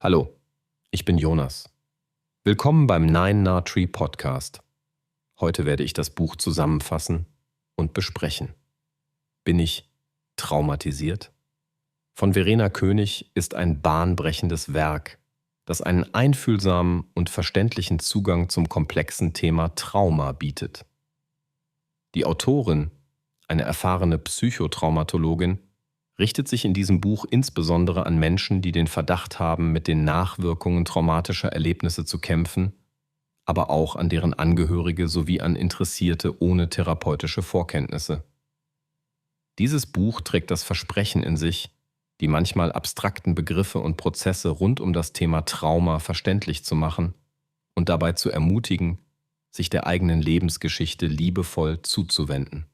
Hallo, ich bin Jonas. Willkommen beim Nine Na Tree Podcast. Heute werde ich das Buch zusammenfassen und besprechen. Bin ich traumatisiert? Von Verena König ist ein bahnbrechendes Werk, das einen einfühlsamen und verständlichen Zugang zum komplexen Thema Trauma bietet. Die Autorin, eine erfahrene Psychotraumatologin, richtet sich in diesem Buch insbesondere an Menschen, die den Verdacht haben, mit den Nachwirkungen traumatischer Erlebnisse zu kämpfen, aber auch an deren Angehörige sowie an Interessierte ohne therapeutische Vorkenntnisse. Dieses Buch trägt das Versprechen in sich, die manchmal abstrakten Begriffe und Prozesse rund um das Thema Trauma verständlich zu machen und dabei zu ermutigen, sich der eigenen Lebensgeschichte liebevoll zuzuwenden.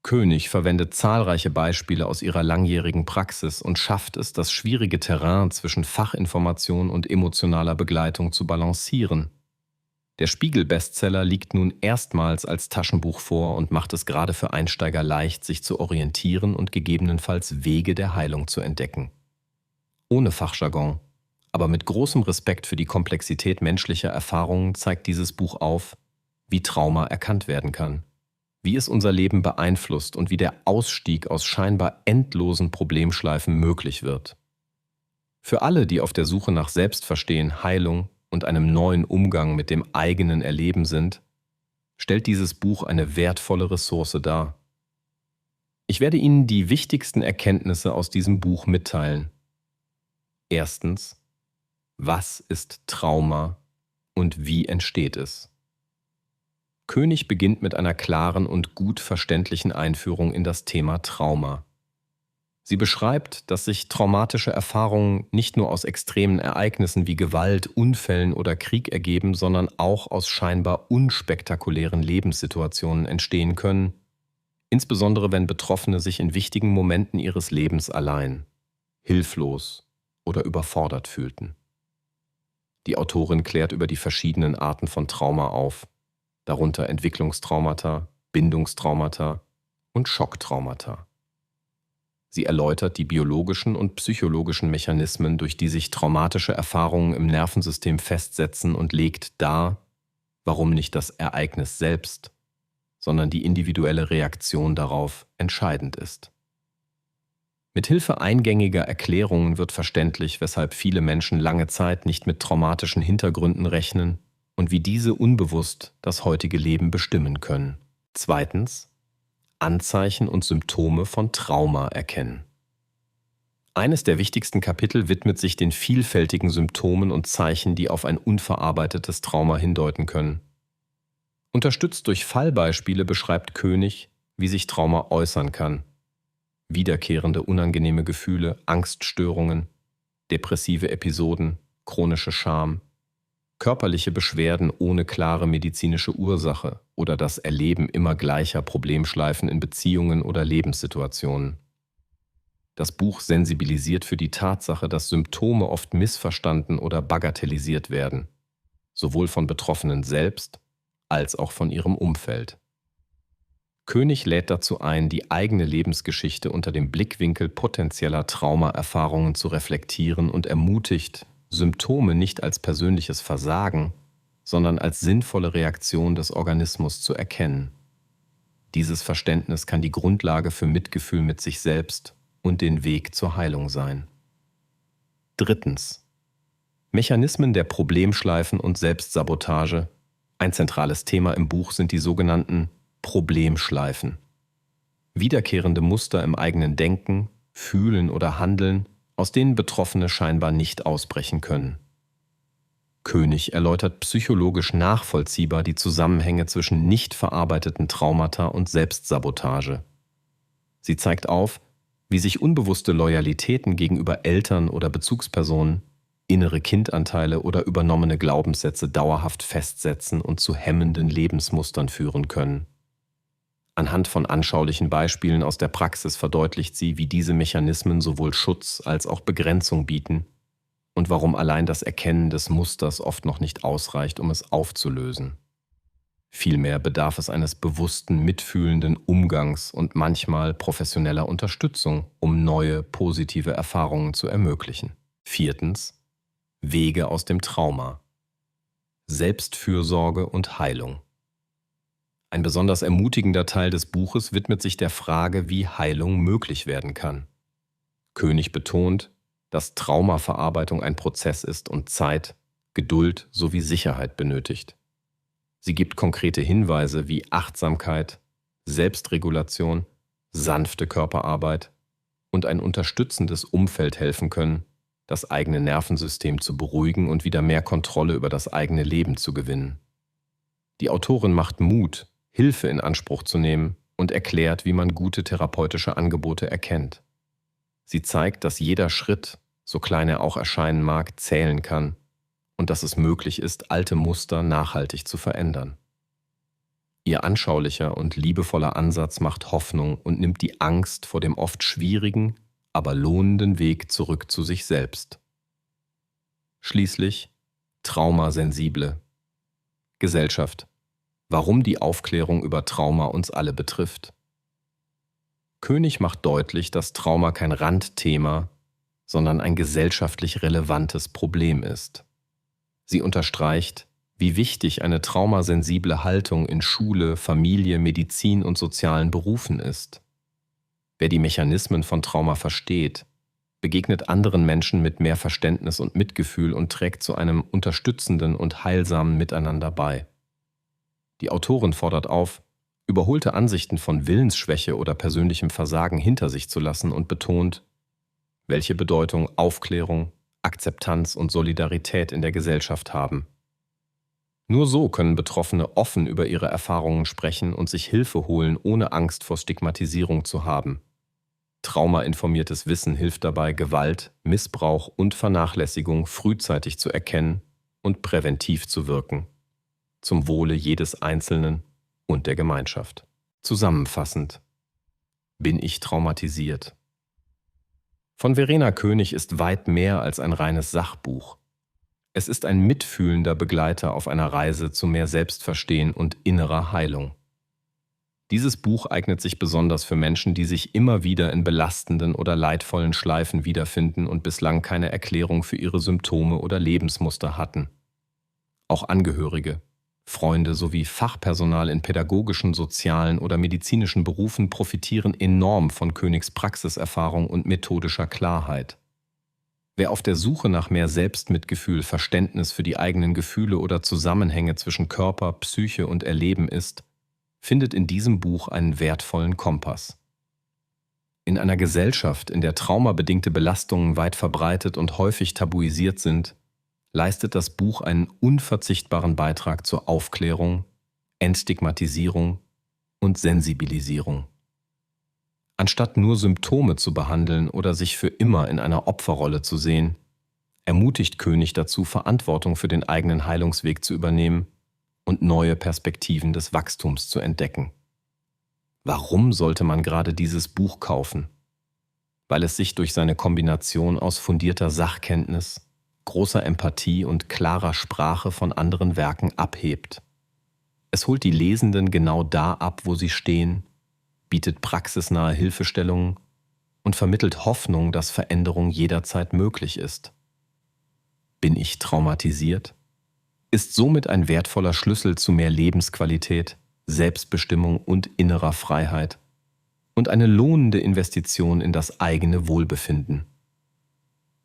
König verwendet zahlreiche Beispiele aus ihrer langjährigen Praxis und schafft es, das schwierige Terrain zwischen Fachinformation und emotionaler Begleitung zu balancieren. Der Spiegel-Bestseller liegt nun erstmals als Taschenbuch vor und macht es gerade für Einsteiger leicht, sich zu orientieren und gegebenenfalls Wege der Heilung zu entdecken. Ohne Fachjargon, aber mit großem Respekt für die Komplexität menschlicher Erfahrungen zeigt dieses Buch auf, wie Trauma erkannt werden kann, wie es unser Leben beeinflusst und wie der Ausstieg aus scheinbar endlosen Problemschleifen möglich wird. Für alle, die auf der Suche nach Selbstverstehen, Heilung und einem neuen Umgang mit dem eigenen Erleben sind, stellt dieses Buch eine wertvolle Ressource dar. Ich werde Ihnen die wichtigsten Erkenntnisse aus diesem Buch mitteilen. Erstens: Was ist Trauma und wie entsteht es? König beginnt mit einer klaren und gut verständlichen Einführung in das Thema Trauma. Sie beschreibt, dass sich traumatische Erfahrungen nicht nur aus extremen Ereignissen wie Gewalt, Unfällen oder Krieg ergeben, sondern auch aus scheinbar unspektakulären Lebenssituationen entstehen können, insbesondere wenn Betroffene sich in wichtigen Momenten ihres Lebens allein, hilflos oder überfordert fühlten. Die Autorin klärt über die verschiedenen Arten von Trauma auf, darunter Entwicklungstraumata, Bindungstraumata und Schocktraumata. Sie erläutert die biologischen und psychologischen Mechanismen, durch die sich traumatische Erfahrungen im Nervensystem festsetzen und legt dar, warum nicht das Ereignis selbst, sondern die individuelle Reaktion darauf entscheidend ist. Mithilfe eingängiger Erklärungen wird verständlich, weshalb viele Menschen lange Zeit nicht mit traumatischen Hintergründen rechnen und wie diese unbewusst das heutige Leben bestimmen können. Zweitens: Anzeichen und Symptome von Trauma erkennen. Eines der wichtigsten Kapitel widmet sich den vielfältigen Symptomen und Zeichen, die auf ein unverarbeitetes Trauma hindeuten können. Unterstützt durch Fallbeispiele beschreibt König, wie sich Trauma äußern kann. Wiederkehrende unangenehme Gefühle, Angststörungen, depressive Episoden, chronische Scham, körperliche Beschwerden ohne klare medizinische Ursache oder das Erleben immer gleicher Problemschleifen in Beziehungen oder Lebenssituationen. Das Buch sensibilisiert für die Tatsache, dass Symptome oft missverstanden oder bagatellisiert werden, sowohl von Betroffenen selbst als auch von ihrem Umfeld. König lädt dazu ein, die eigene Lebensgeschichte unter dem Blickwinkel potenzieller Traumaerfahrungen zu reflektieren und ermutigt, Symptome nicht als persönliches Versagen, sondern als sinnvolle Reaktion des Organismus zu erkennen. Dieses Verständnis kann die Grundlage für Mitgefühl mit sich selbst und den Weg zur Heilung sein. Drittens: Mechanismen der Problemschleifen und Selbstsabotage. Ein zentrales Thema im Buch sind die sogenannten Problemschleifen. Wiederkehrende Muster im eigenen Denken, Fühlen oder Handeln, aus denen Betroffene scheinbar nicht ausbrechen können. König erläutert psychologisch nachvollziehbar die Zusammenhänge zwischen nicht verarbeiteten Traumata und Selbstsabotage. Sie zeigt auf, wie sich unbewusste Loyalitäten gegenüber Eltern oder Bezugspersonen, innere Kindanteile oder übernommene Glaubenssätze dauerhaft festsetzen und zu hemmenden Lebensmustern führen können. Anhand von anschaulichen Beispielen aus der Praxis verdeutlicht sie, wie diese Mechanismen sowohl Schutz als auch Begrenzung bieten und warum allein das Erkennen des Musters oft noch nicht ausreicht, um es aufzulösen. Vielmehr bedarf es eines bewussten, mitfühlenden Umgangs und manchmal professioneller Unterstützung, um neue, positive Erfahrungen zu ermöglichen. Viertens: Wege aus dem Trauma. Selbstfürsorge und Heilung. Ein besonders ermutigender Teil des Buches widmet sich der Frage, wie Heilung möglich werden kann. König betont, dass Traumaverarbeitung ein Prozess ist und Zeit, Geduld sowie Sicherheit benötigt. Sie gibt konkrete Hinweise wie Achtsamkeit, Selbstregulation, sanfte Körperarbeit und ein unterstützendes Umfeld helfen können, das eigene Nervensystem zu beruhigen und wieder mehr Kontrolle über das eigene Leben zu gewinnen. Die Autorin macht Mut, Hilfe in Anspruch zu nehmen und erklärt, wie man gute therapeutische Angebote erkennt. Sie zeigt, dass jeder Schritt, so klein er auch erscheinen mag, zählen kann und dass es möglich ist, alte Muster nachhaltig zu verändern. Ihr anschaulicher und liebevoller Ansatz macht Hoffnung und nimmt die Angst vor dem oft schwierigen, aber lohnenden Weg zurück zu sich selbst. Schließlich Traumasensible. Gesellschaft. Warum die Aufklärung über Trauma uns alle betrifft. König macht deutlich, dass Trauma kein Randthema, sondern ein gesellschaftlich relevantes Problem ist. Sie unterstreicht, wie wichtig eine traumasensible Haltung in Schule, Familie, Medizin und sozialen Berufen ist. Wer die Mechanismen von Trauma versteht, begegnet anderen Menschen mit mehr Verständnis und Mitgefühl und trägt zu einem unterstützenden und heilsamen Miteinander bei. Die Autorin fordert auf, überholte Ansichten von Willensschwäche oder persönlichem Versagen hinter sich zu lassen und betont, welche Bedeutung Aufklärung, Akzeptanz und Solidarität in der Gesellschaft haben. Nur so können Betroffene offen über ihre Erfahrungen sprechen und sich Hilfe holen, ohne Angst vor Stigmatisierung zu haben. Traumainformiertes Wissen hilft dabei, Gewalt, Missbrauch und Vernachlässigung frühzeitig zu erkennen und präventiv zu wirken. Zum Wohle jedes Einzelnen und der Gemeinschaft. Zusammenfassend: Bin ich traumatisiert? Von Verena König ist weit mehr als ein reines Sachbuch. Es ist ein mitfühlender Begleiter auf einer Reise zu mehr Selbstverstehen und innerer Heilung. Dieses Buch eignet sich besonders für Menschen, die sich immer wieder in belastenden oder leidvollen Schleifen wiederfinden und bislang keine Erklärung für ihre Symptome oder Lebensmuster hatten. Auch Angehörige, Freunde sowie Fachpersonal in pädagogischen, sozialen oder medizinischen Berufen profitieren enorm von Königs Praxiserfahrung und methodischer Klarheit. Wer auf der Suche nach mehr Selbstmitgefühl, Verständnis für die eigenen Gefühle oder Zusammenhänge zwischen Körper, Psyche und Erleben ist, findet in diesem Buch einen wertvollen Kompass. In einer Gesellschaft, in der traumabedingte Belastungen weit verbreitet und häufig tabuisiert sind, leistet das Buch einen unverzichtbaren Beitrag zur Aufklärung, Entstigmatisierung und Sensibilisierung. Anstatt nur Symptome zu behandeln oder sich für immer in einer Opferrolle zu sehen, ermutigt König dazu, Verantwortung für den eigenen Heilungsweg zu übernehmen und neue Perspektiven des Wachstums zu entdecken. Warum sollte man gerade dieses Buch kaufen? Weil es sich durch seine Kombination aus fundierter Sachkenntnis, großer Empathie und klarer Sprache von anderen Werken abhebt. Es holt die Lesenden genau da ab, wo sie stehen, bietet praxisnahe Hilfestellungen und vermittelt Hoffnung, dass Veränderung jederzeit möglich ist. Bin ich traumatisiert? Ist somit ein wertvoller Schlüssel zu mehr Lebensqualität, Selbstbestimmung und innerer Freiheit und eine lohnende Investition in das eigene Wohlbefinden.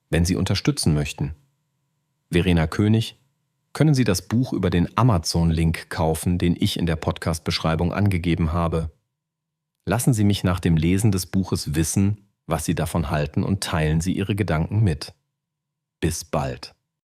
Wenn Sie unterstützen möchten, Verena König, können Sie das Buch über den Amazon-Link kaufen, den ich in der Podcast-Beschreibung angegeben habe. Lassen Sie mich nach dem Lesen des Buches wissen, was Sie davon halten und teilen Sie Ihre Gedanken mit. Bis bald.